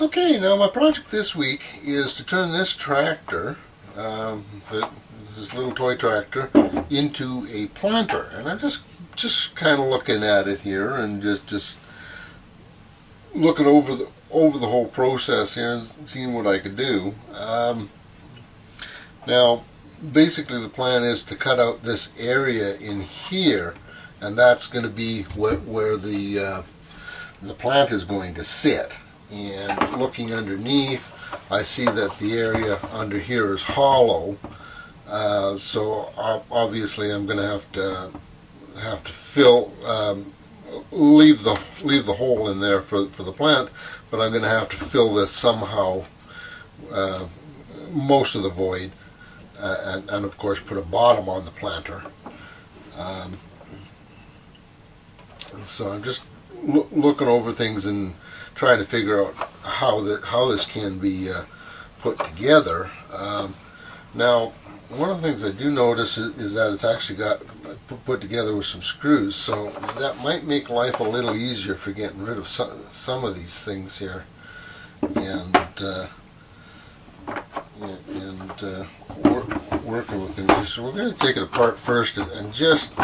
Okay, now my project this week is to turn this tractor, this little toy tractor, into a planter. And I'm just kind of looking at it here and just looking over the whole process here and seeing what I could do. Now, basically the plan is to cut out this area in here, and that's going to be where the plant is going to sit. And looking underneath, I see that the area under here is hollow, so obviously I'm going to have to fill, leave the hole in there for the plant, but I'm going to have to fill this somehow, most of the void, and of course put a bottom on the planter. So I'm just looking over things and trying to figure out how this can be put together. Now, one of the things I do notice is that it's actually got put together with some screws, so that might make life a little easier for getting rid of some of these things here, and working with things. So we're going to take it apart first and just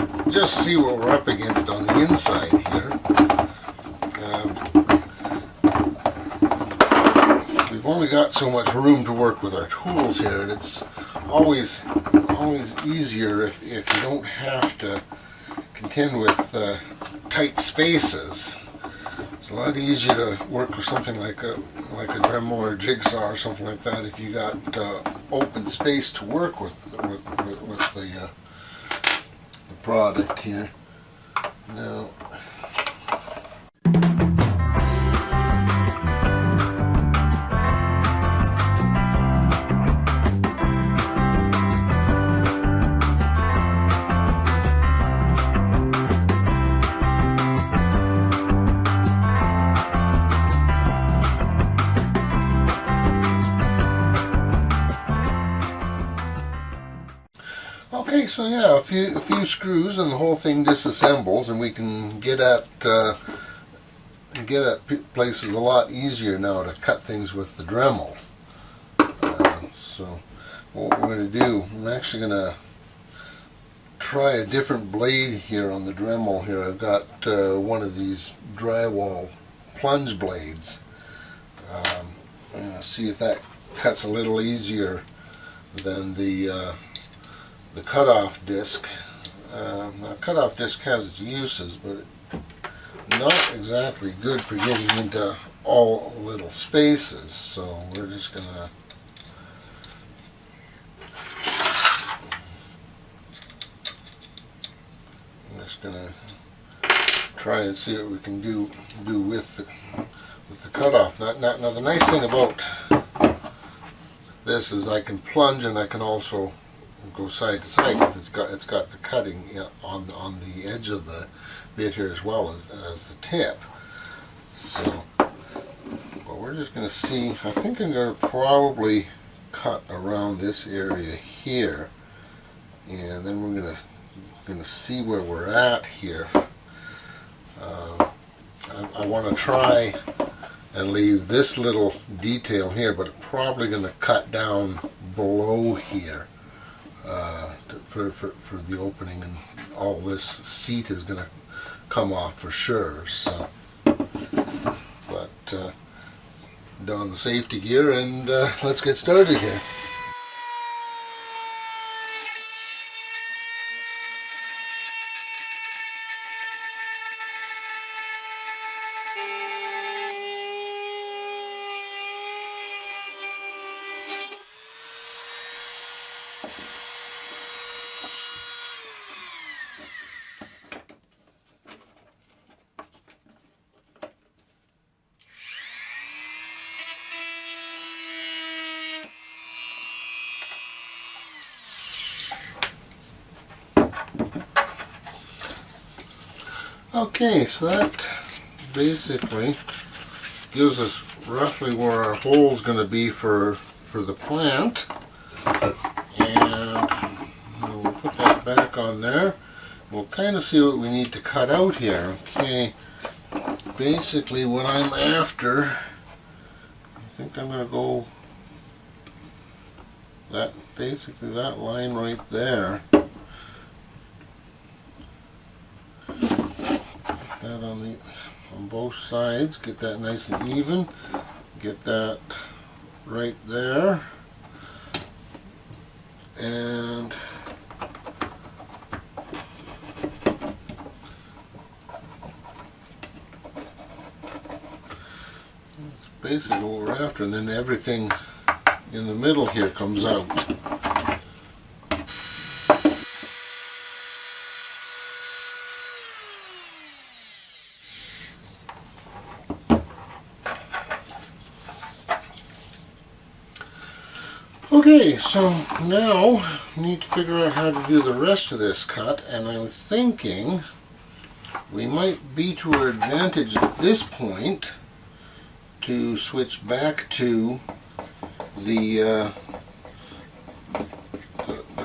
see what we're up against on the inside here. We've only got so much room to work with our tools here, and it's always easier if you don't have to contend with tight spaces. It's a lot easier to work with something like a Dremel or a jigsaw or something like that if you got open space to work with the product here. Now, okay, so yeah, a few screws and the whole thing disassembles, and we can get at places a lot easier now to cut things with the Dremel. So what we're going to do, I'm actually going to try a different blade here on the Dremel here. I've got one of these drywall plunge blades. See if that cuts a little easier than the cutoff disc. Now, cutoff disc has its uses, but not exactly good for getting into all little spaces. So we're just gonna try and see what we can do with the cutoff. Now the nice thing about this is I can plunge and I can also go side to side because it's got the cutting on the edge of the bit here as well as the tip. So, but we're just going to see. I think I'm going to probably cut around this area here, and then we're going to see where we're at here. I want to try and leave this little detail here, but I'm probably going to cut down below here. For the opening, and all this seat is going to come off for sure. So, but don the safety gear and let's get started here. Okay, so that basically gives us roughly where our hole is going to be for the plant, and we'll put that back on there. We'll kind of see what we need to cut out here. Okay, basically what I'm after think I'm going to go that, basically that line right there. That on both sides, get that nice and even, get that right there, and that's basically what we're after, and then everything in the middle here comes out. Okay, so now we need to figure out how to do the rest of this cut, and I'm thinking we might be to our advantage at this point to switch back to the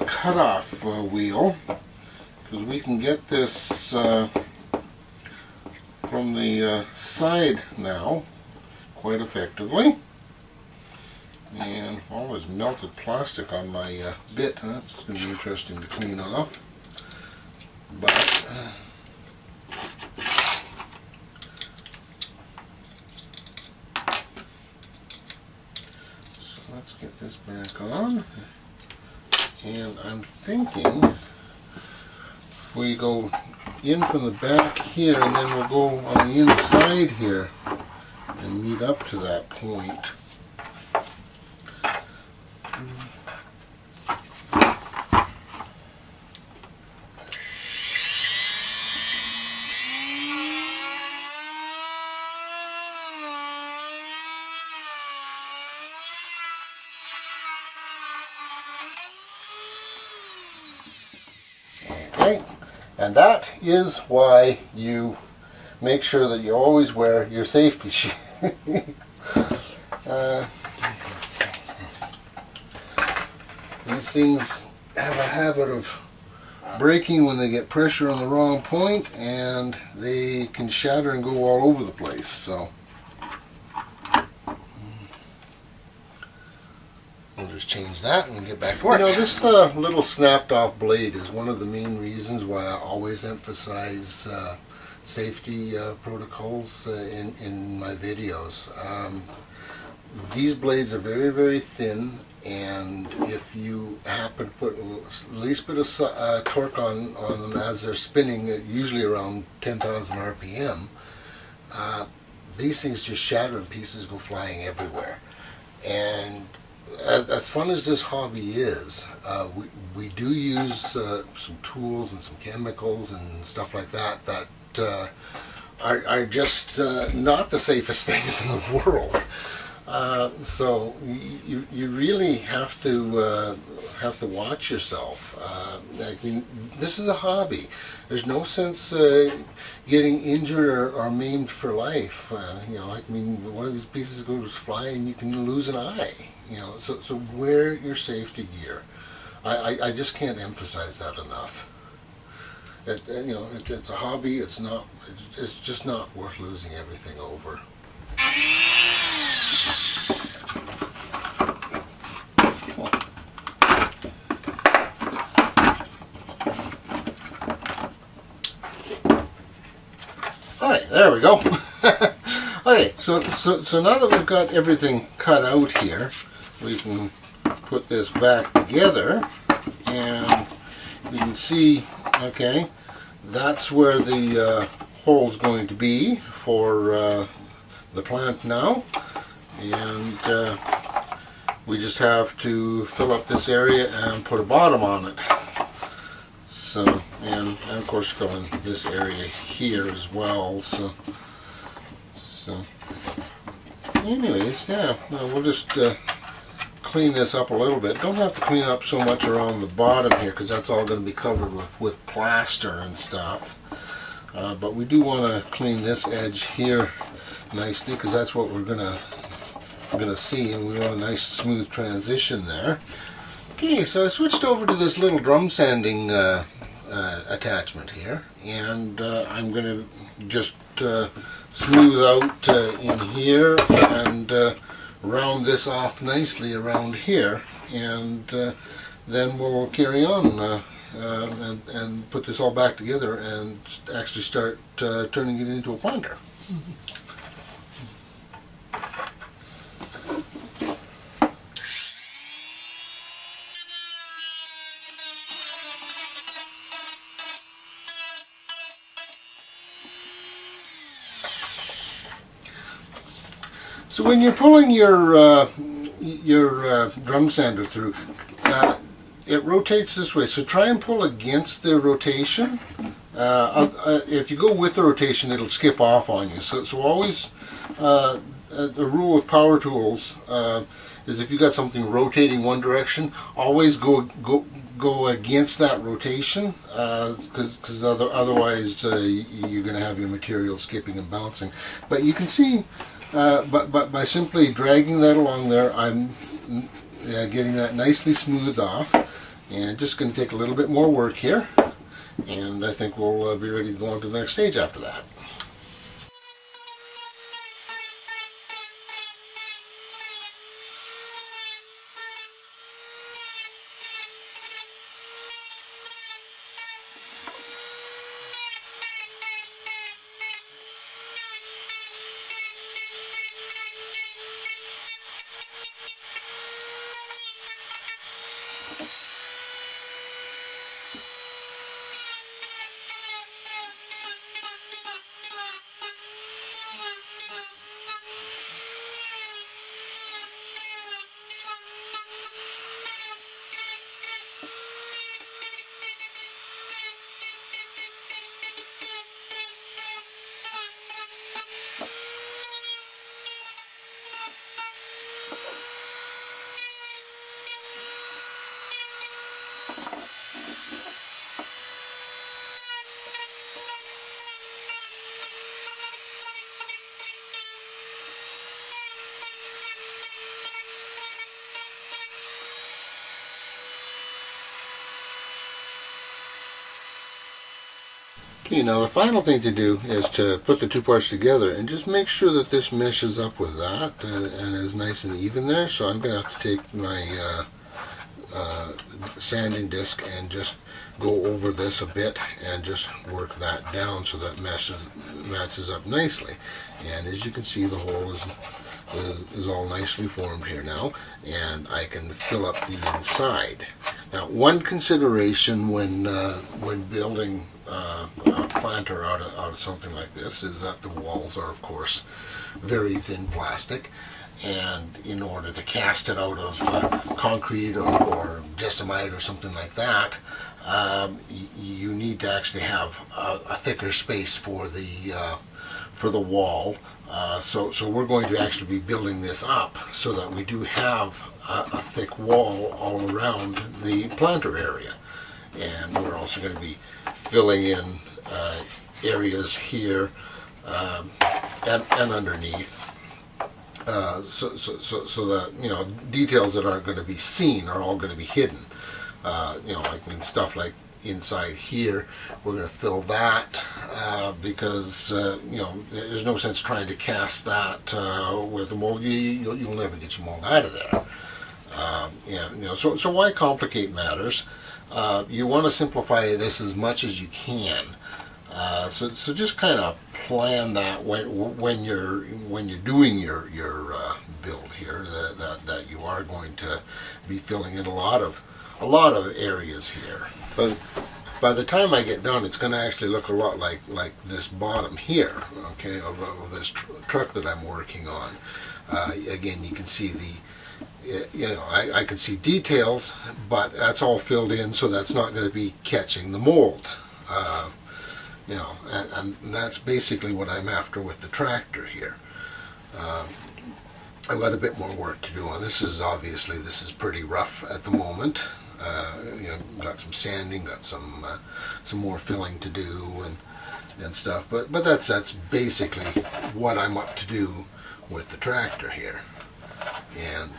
cutoff wheel, because we can get this from the side now quite effectively. And all this melted plastic on my bit, that's going to be interesting to clean off. But so let's get this back on. And I'm thinking if we go in from the back here, and then we'll go on the inside here and meet up to that point. Okay, and that is why you make sure that you always wear your safety shoes. These things have a habit of breaking when they get pressure on the wrong point, and they can shatter and go all over the place. So we'll just change that and get back to work. You know, this little snapped off blade is one of the main reasons why I always emphasize safety protocols in my videos. These blades are very, very thin, and if you happen to put the least bit of torque on them as they're spinning, usually around 10,000 RPM, these things just shatter and pieces go flying everywhere. And as fun as this hobby is, we do use some tools and some chemicals and stuff like that that are just not the safest things in the world. So you really have to watch yourself. I mean, this is a hobby. There's no sense getting injured or maimed for life. You know, I mean, one of these pieces goes flying, and you can lose an eye. You know, so wear your safety gear. I just can't emphasize that enough. You know, it's a hobby. It's not. It's just not worth losing everything over. Alright, there we go. Okay, so now that we've got everything cut out here, we can put this back together, and you can see, okay, that's where the hole's going to be for the plant now, and we just have to fill up this area and put a bottom on it. So, and of course fill in this area here as well. So anyways, yeah, we'll just clean this up a little bit. Don't have to clean up so much around the bottom here, because that's all going to be covered with plaster and stuff. But we do want to clean this edge here nicely, because that's what we're gonna see, and we want a nice smooth transition there. Okay, so I switched over to this little drum sanding attachment here, and I'm going to just smooth out in here and round this off nicely around here, and then we'll carry on and put this all back together and actually start turning it into a planter. So when you're pulling your drum sander through, it rotates this way. So try and pull against the rotation. If you go with the rotation, it'll skip off on you. So always, the rule with power tools is if you got something rotating one direction, always go against that rotation, because otherwise you're going to have your material skipping and bouncing. But you can see. But by simply dragging that along there, I'm getting that nicely smoothed off, and just going to take a little bit more work here, and I think we'll be ready to go on to the next stage after that. Okay, now the final thing to do is to put the two parts together and just make sure that this meshes up with that and is nice and even there. So I'm going to have to take my sanding disc and just go over this a bit and just work that down so that matches up nicely. And as you can see, the hole is all nicely formed here now, and I can fill up the inside. Now, one consideration when building a planter out of something like this is that the walls are, of course, very thin plastic, and in order to cast it out of concrete or jessamite or something like that, you need to actually have a thicker space for the wall. So we're going to actually be building this up so that we do have a thick wall all around the planter area. And we're also going to be filling in areas here and underneath, so that details that aren't going to be seen are all going to be hidden. Stuff like inside here, we're going to fill that because there's no sense trying to cast that with the mold. You'll never get your mold out of there. So why complicate matters? You want to simplify this as much as you can. So just kind of plan that when you're doing your build here, that you are going to be filling in a lot of areas here. But by the time I get done, it's going to actually look a lot like this bottom here, okay, of this truck that I'm working on. Again, you can see I can see details, but that's all filled in, so that's not going to be catching the mold. And that's basically what I'm after with the tractor here. I've got a bit more work to do on this. This is pretty rough at the moment. Got some sanding, got some more filling to do and stuff. But that's basically what I'm up to do with the tractor here. And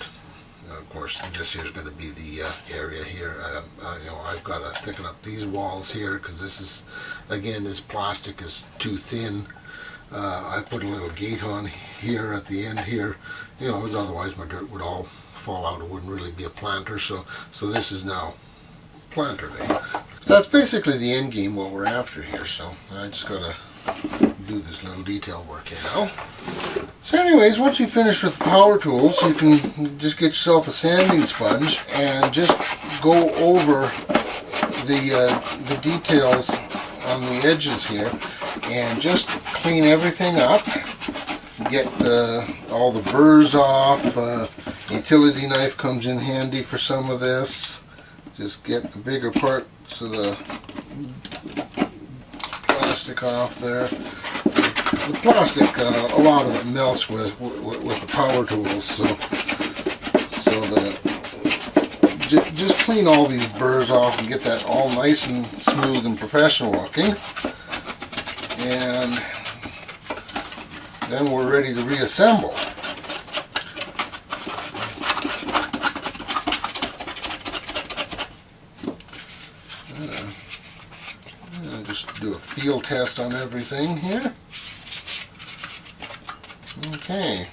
of course, this here is going to be the area here. I've got to thicken up these walls here because this plastic is too thin I put a little gate on here at the end here, you know, otherwise my dirt would all fall out. It wouldn't really be a planter, so this is now planter day. That's basically the end game, what we're after here, so I just gotta do this little detail work here now. So anyways, once you finish with the power tools, you can just get yourself a sanding sponge and just go over the details on the edges here and just clean everything up. Get all the burrs off. Utility knife comes in handy for some of this. Just get the bigger parts of the plastic off there. The plastic, a lot of it melts with the power tools, so just clean all these burrs off and get that all nice and smooth and professional looking. And then we're ready to reassemble. Just do a feel test on everything here. Okay.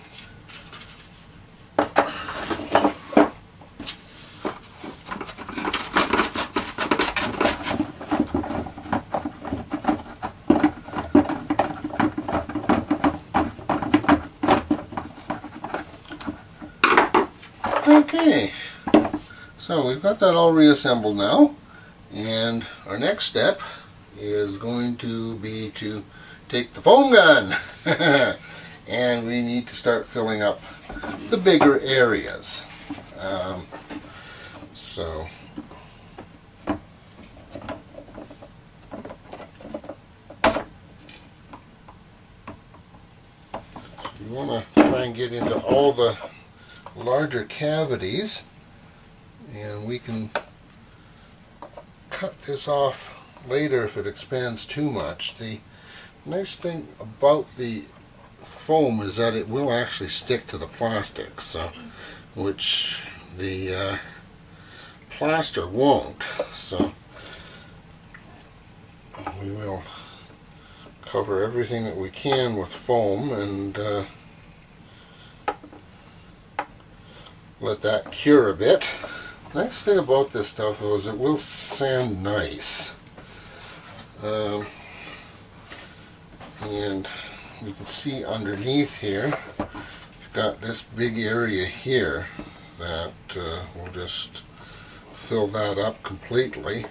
Okay, so we've got that all reassembled now, and our next step is going to be to take the foam gun and we need to start filling up the bigger areas. So you want to try and get into all the larger cavities, and we can cut this off later if it expands too much. The nice thing about the foam is that it will actually stick to the plastic, so which the plaster won't. So we will cover everything that we can with foam and let that cure a bit. Nice thing about this stuff though is it will sand nice. And you can see underneath here, we've got this big area here that we'll just fill that up completely.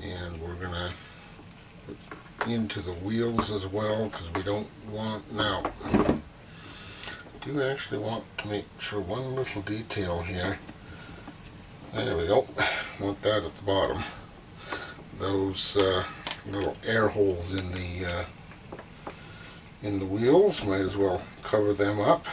And we're going to put into the wheels as well, because we don't want, now I do actually want to make sure one little detail here. There we go. Want that at the bottom. Those little air holes in the wheels, might as well cover them up.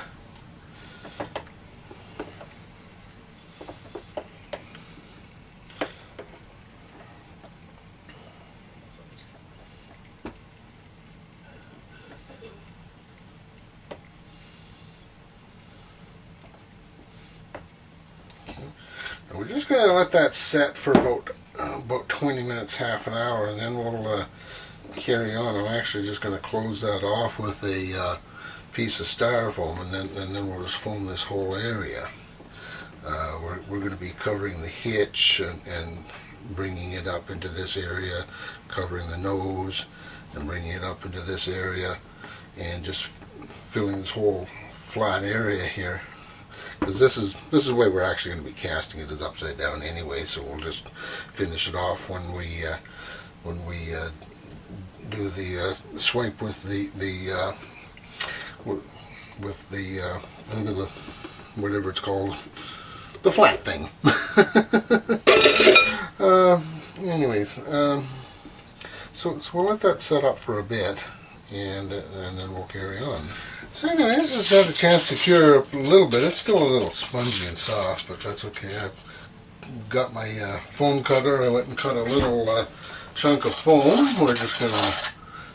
We're just going to let that set for about 20 minutes, half an hour, and then we'll carry on. I'm actually just going to close that off with a piece of styrofoam, and then we'll just foam this whole area. We're going to be covering the hitch and bringing it up into this area, covering the nose and bringing it up into this area, and just filling this whole flat area here. Because this is the way we're actually going to be casting it, is upside down anyway. So we'll just finish it off when we do the swipe with the whatever it's called, the flat thing. Anyways, so we'll let that set up for a bit, and then we'll carry on. So anyways, just had a chance to cure up a little bit. It's still a little spongy and soft, but that's okay. I've got my foam cutter. I went and cut a little chunk of foam. We're just going to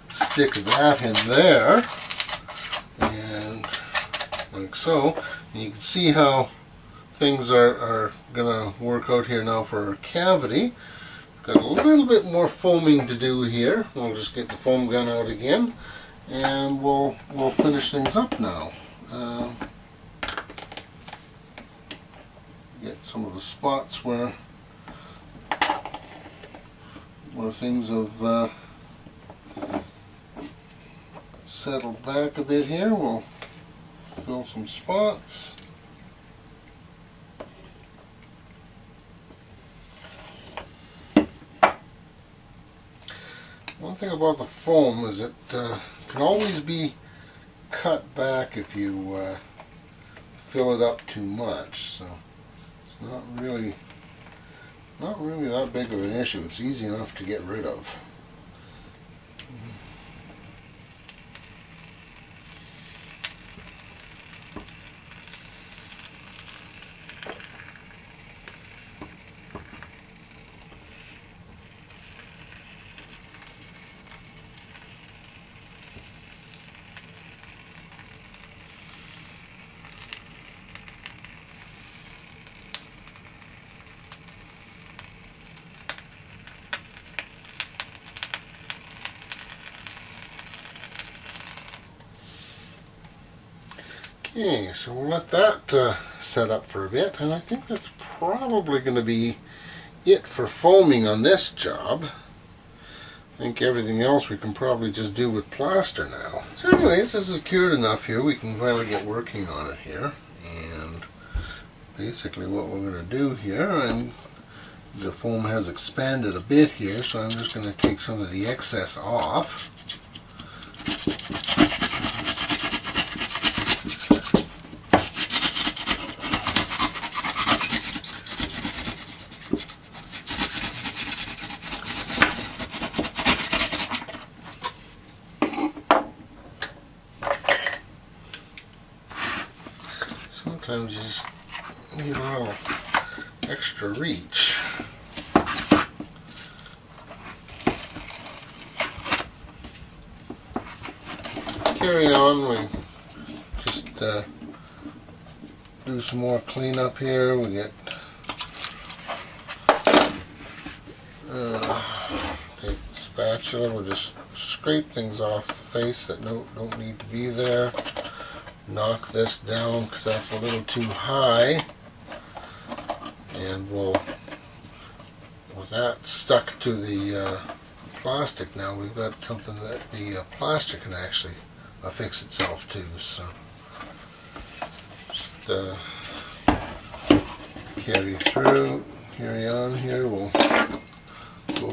stick that in there, and like so. And you can see how things are going to work out here now for our cavity. Got a little bit more foaming to do here. We'll just get the foam gun out again, and we'll finish things up now. Get some of the spots where things have settled back a bit here. We'll fill some spots. One thing about the foam is it can always be cut back if you fill it up too much. So it's not really that big of an issue. It's easy enough to get rid of. Okay, so we'll let that set up for a bit, and I think that's probably going to be it for foaming on this job. I think everything else we can probably just do with plaster now. So anyways, this is cured enough here. We can finally get working on it here. And basically what we're going to do here, and the foam has expanded a bit here, so I'm just going to take some of the excess off. Sometimes you just need a little extra reach. Carry on, we just do some more cleanup here. We get take the spatula, we'll just scrape things off the face that don't need to be there. Knock this down because that's a little too high, and we'll, with that stuck to the plastic now, we've got something that the plaster can actually affix itself to. So just carry on here. We'll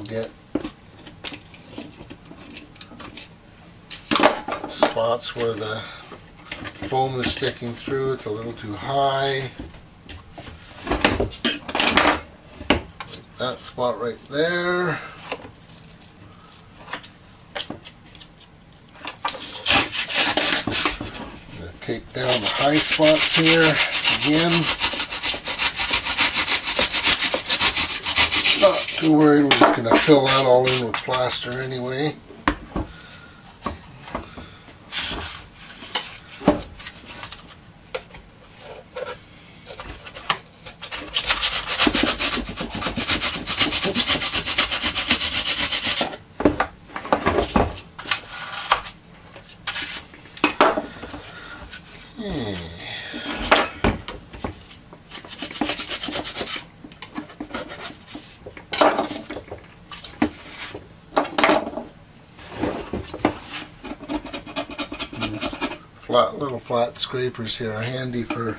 get spots where the foam is sticking through. It's a little too high. That spot right there. I'm going to take down the high spots here again. Not too worried, we're just going to fill that all in with plaster anyway. Little flat scrapers here are handy for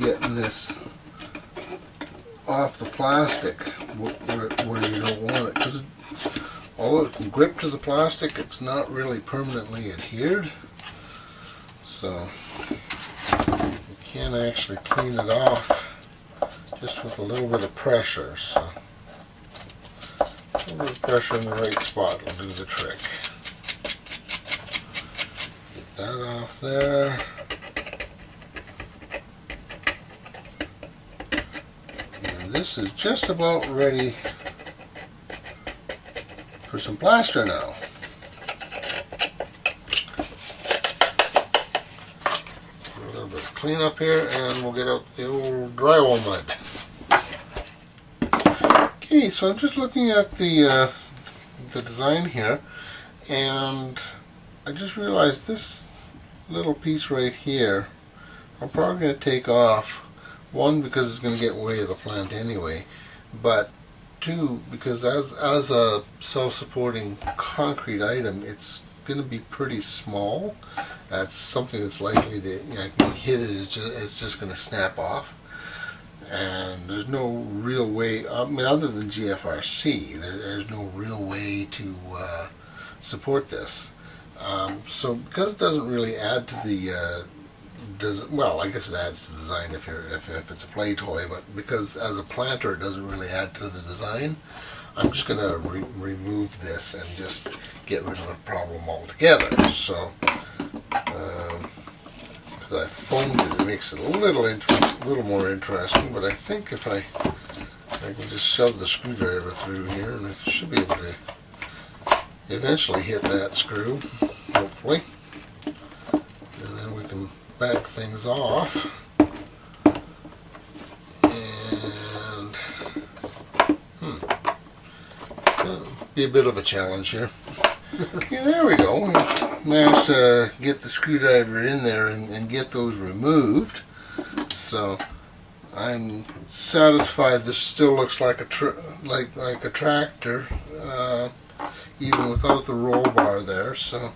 getting this off the plastic where you don't want it, because although it can grip to the plastic, it's not really permanently adhered, so you can actually clean it off just with a little bit of pressure. So a little bit of pressure in the right spot will do the trick. That off there. And this is just about ready for some plaster now. A little bit of clean up here and we'll get out the old drywall mud. Okay, so I'm just looking at the design here, and I just realized this little piece right here I'm probably going to take off. One, because it's going to get in the way of the plant anyway, but two, because as a self-supporting concrete item, it's going to be pretty small. That's something that's likely to, I can hit it, it's just going to snap off. And there's no real way, I mean, other than GFRC, there's no real way to support this. So because it doesn't really add to the well, I guess it adds to the design if it's a play toy, but because as a planter it doesn't really add to the design, I'm just going to remove this and just get rid of the problem altogether. So, because I foamed it makes it a little more interesting, but I think if I can just shove the screwdriver through here, and I should be able to eventually hit that screw, hopefully, and then we can back things off, and be a bit of a challenge here. Okay, there we go. We managed to get the screwdriver in there and get those removed. So I'm satisfied. This still looks like a tractor, even without the roll bar there. So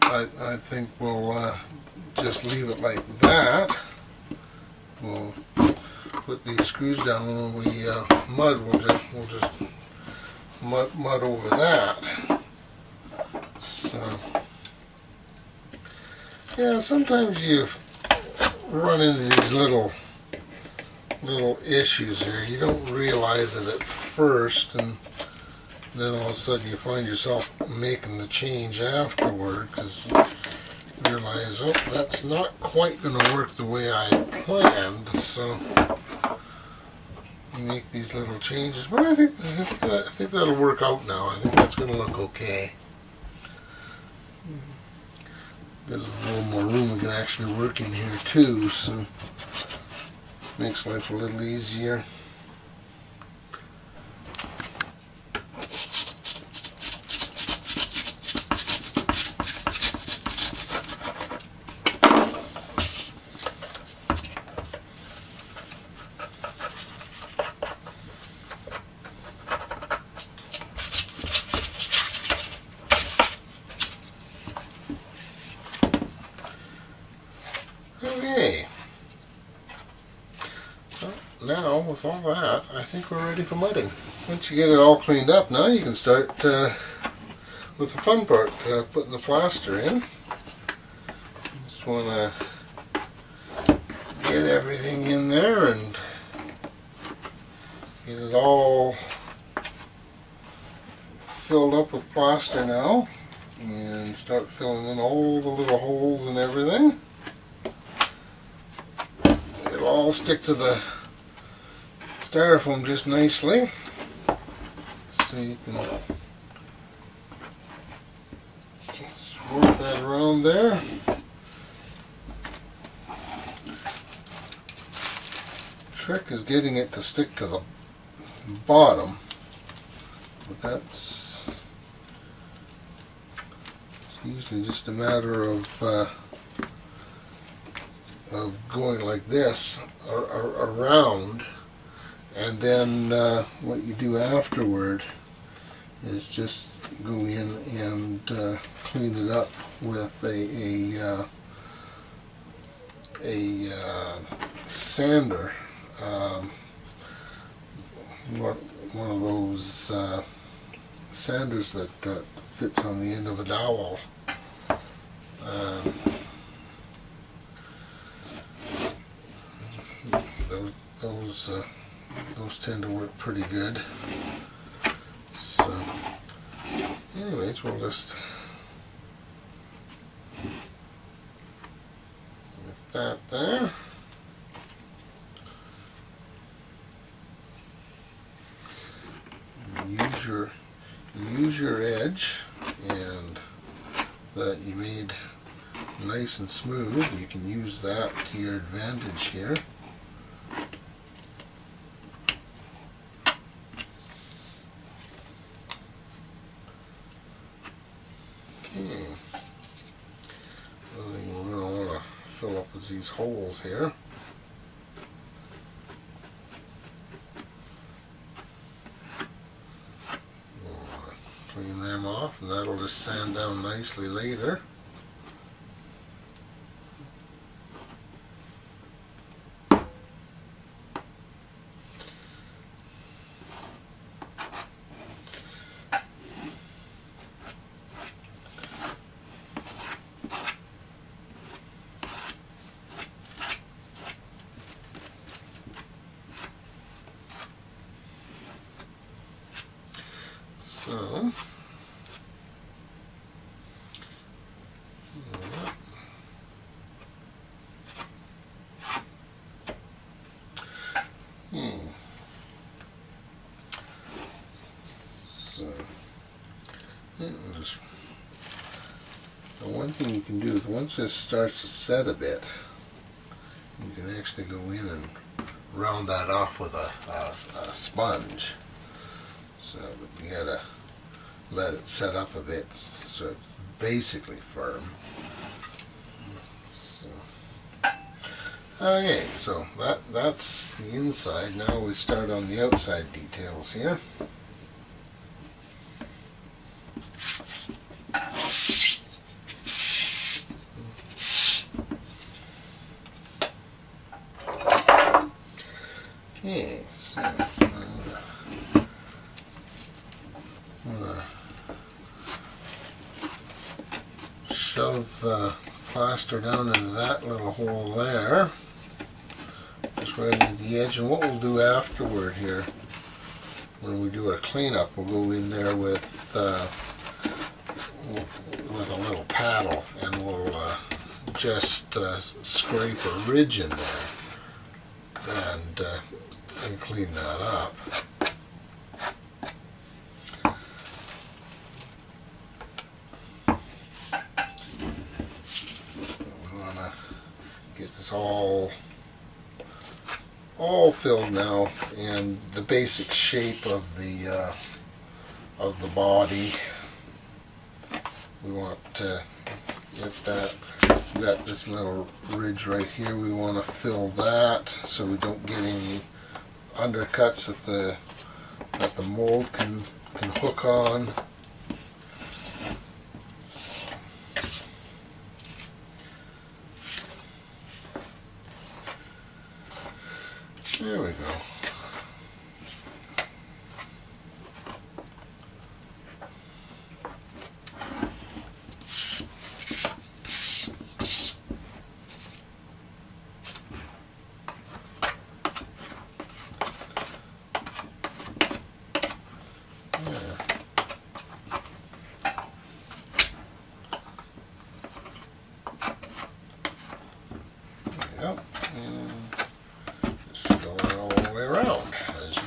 I think we'll just leave it like that. We'll put these screws down, and when we mud, we'll just mud over that. So yeah, sometimes you run into these little issues here. You don't realize it at first, and then all of a sudden you find yourself making the change afterward, because realize, oh, that's not quite going to work the way I planned. So you make these little changes, but I think that'll work out now. I think that's going to look okay. There's a little more room we can actually work in here too, so makes life a little easier. Okay, so now with all that, I think we're ready for mudding. Once you get it all cleaned up, now you can start with the fun part, putting the plaster in. Just want to get everything in there and get it all filled up with plaster now, and start filling in all the little holes and everything. It'll all stick to the styrofoam just nicely, so you can just work that around there. Trick is getting it to stick to the bottom, but that's usually just a matter of going like this around, and then what you do afterward is just go in and clean it up with a sander, one of those sanders that fits on the end of a dowel. Those tend to work pretty good. So anyways, we'll just get that there. Use your edge and that you made nice and smooth. You can use that to your advantage here. Okay. Another thing we're going to want to fill up is these holes here. We'll clean them off, and that'll just sand down nicely later. So, just the one thing you can do is once this starts to set a bit, you can actually go in and round that off with a sponge. So you gotta let it set up a bit so it's basically firm. So, okay, so that's the inside. Now we start on the outside details here. Okay, so shove plaster down into that little hole there, just right at the edge. And what we'll do afterward here, when we do our cleanup, we'll go in there with a little paddle, and we'll just scrape a ridge in there and clean that up. Get this all filled now, and the basic shape of the body. We want to get that. We got this little ridge right here. We want to fill that so we don't get any undercuts that the mold can hook on. There we go.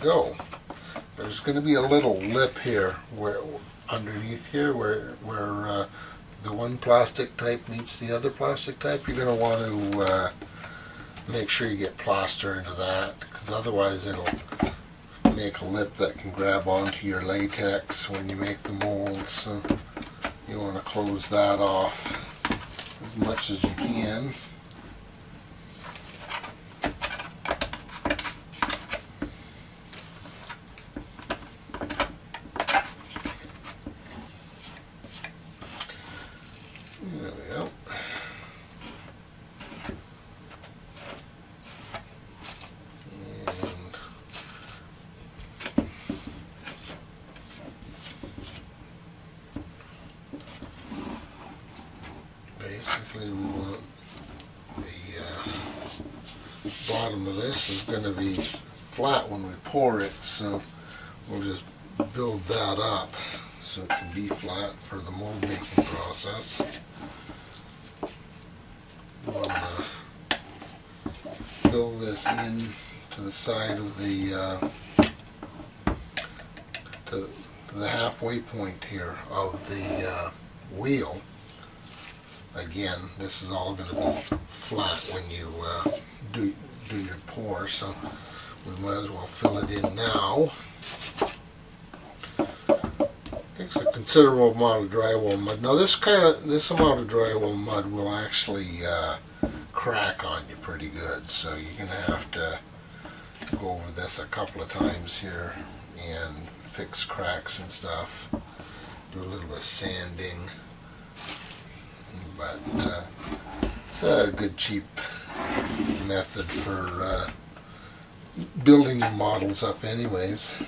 Go. There's going to be a little lip here, where underneath here, where the one plastic type meets the other plastic type. You're going to want to make sure you get plaster into that, because otherwise it'll make a lip that can grab onto your latex when you make the molds. So you want to close that off as much as you can. There we go. And basically we want the bottom of this is going to be flat when we pour it, so we'll just build that up so it can be flat for the mold making process. We'll fill this in to the side of the to the halfway point here of the wheel. again, this is all going to be flat when you do your pour, so we might as well fill it in now. Takes a considerable amount of drywall mud. Now this amount of drywall mud will actually crack on you pretty good, so you're going to have to go over this a couple of times here and fix cracks and stuff. Do a little bit of sanding, but it's a good cheap method for building your models up anyways.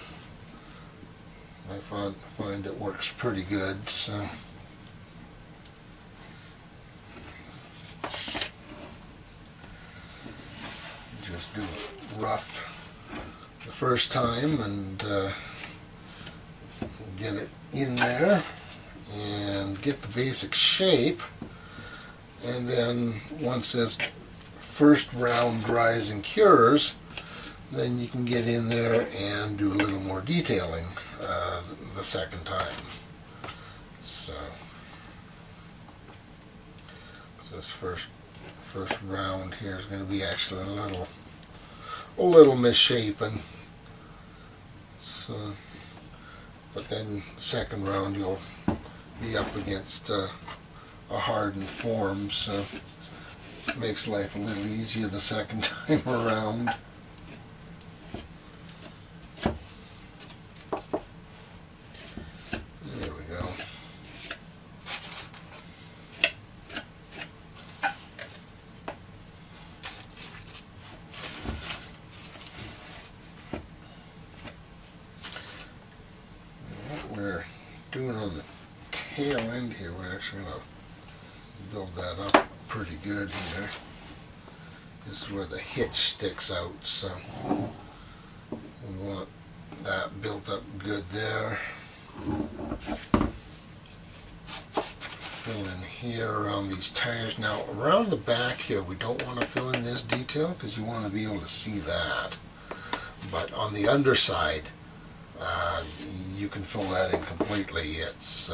I find it works pretty good, so just do it rough the first time and get it in there and get the basic shape, and then once this first round dries and cures, then you can get in there and do a little more detailing the second time. So this first round here is going to be actually a little misshapen. So, but then second round you'll be up against a hardened form, so it makes life a little easier the second time around. There we go. What we're doing on the tail end here, we're actually going to build that up pretty good here. This is where the hitch sticks out, so we want that built up good there. Fill in here around these tires. Now around the back here we don't want to fill in this detail because you want to be able to see that, but on the underside you can fill that in completely. It's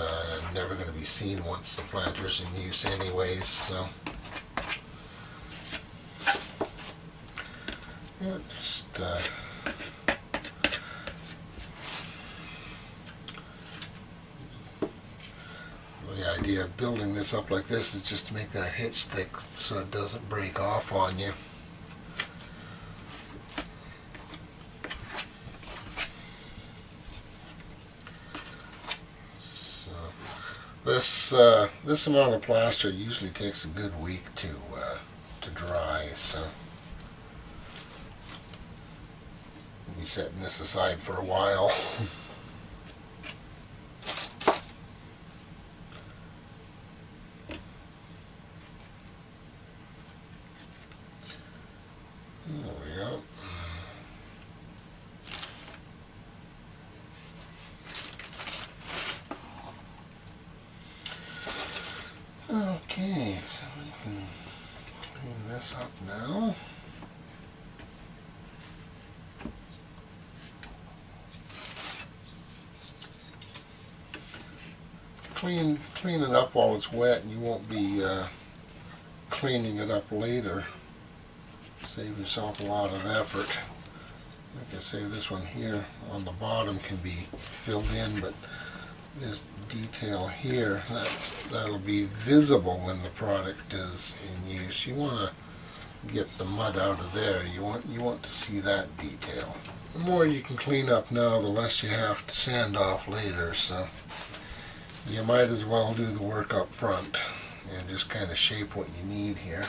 never going to be seen once the planter's in use anyways, so yeah, just the idea of building this up like this is just to make that hitch thick so it doesn't break off on you. This amount of plaster usually takes a good week to dry, so we'll be setting this aside for a while. There we go. Okay, so we can clean this up now. Clean it up while it's wet, and you won't be cleaning it up later. Save yourself a lot of effort. Like I say, this one here on the bottom can be filled in, but this detail here, that'll be visible when the product is in use. You want to get the mud out of there. You want to see that detail. The more you can clean up now, the less you have to sand off later, so you might as well do the work up front and just kind of shape what you need here.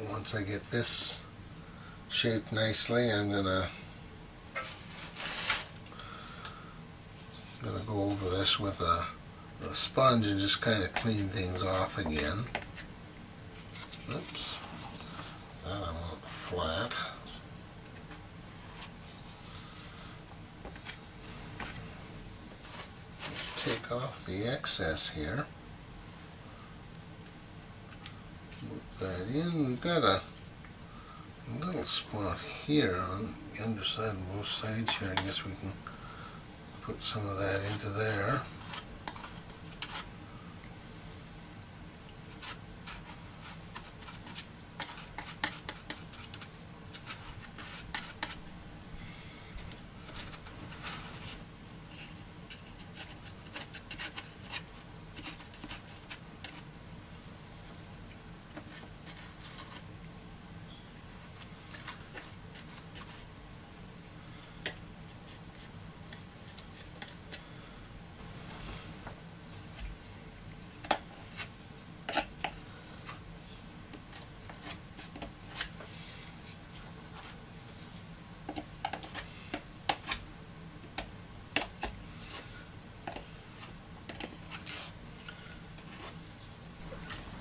Once I get this shaped nicely, I'm gonna go over this with a sponge and just kind of clean things off again. Oops, that I want flat. Just take off the excess here. Put that in. We've got a little spot here on the underside and both sides here. I guess we can put some of that into there.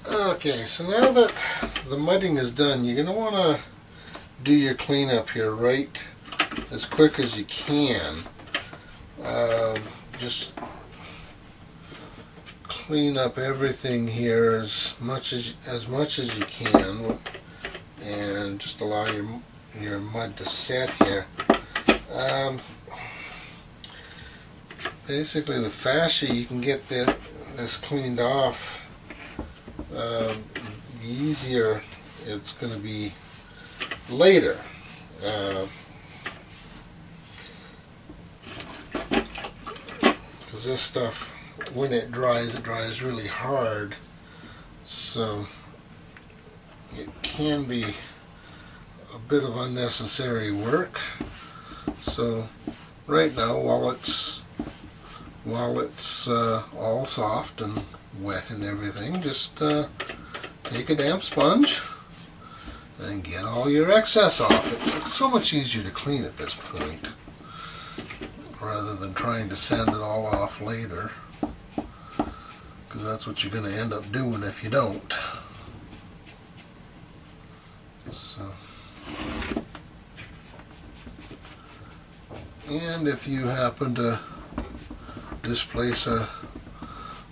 Okay, so now that the mudding is done, you're going to want to do your cleanup here right as quick as you can. Just clean up everything here as much as you can, and just allow your mud to set here. Basically, the faster you can get this cleaned off, the easier it's going to be later. Because this stuff, when it dries really hard, so it can be a bit of unnecessary work. So right now, while it's all soft and wet and everything, just take a damp sponge and get all your excess off. It's so much easier to clean at this point rather than trying to sand it all off later, because that's what you're going to end up doing if you don't. So, and if you happen to displace a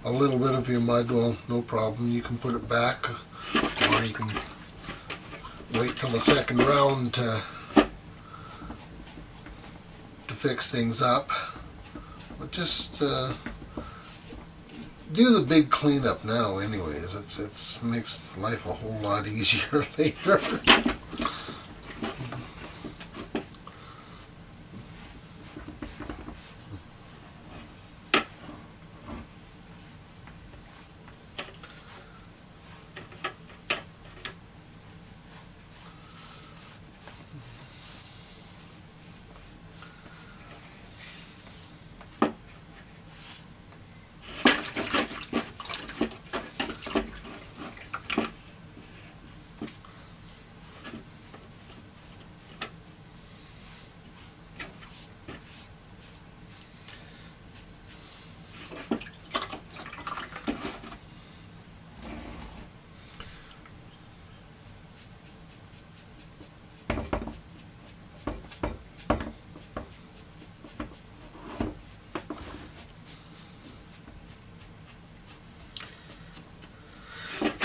little bit of your mud, well, no problem, you can put it back, or you can wait till the second round to fix things up. But just do the big cleanup now anyways. It makes life a whole lot easier later.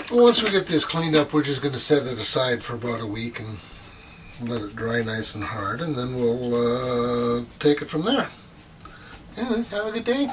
Once we get this cleaned up, we're just going to set it aside for about a week and let it dry nice and hard, and then we'll take it from there. Anyways, have a good day.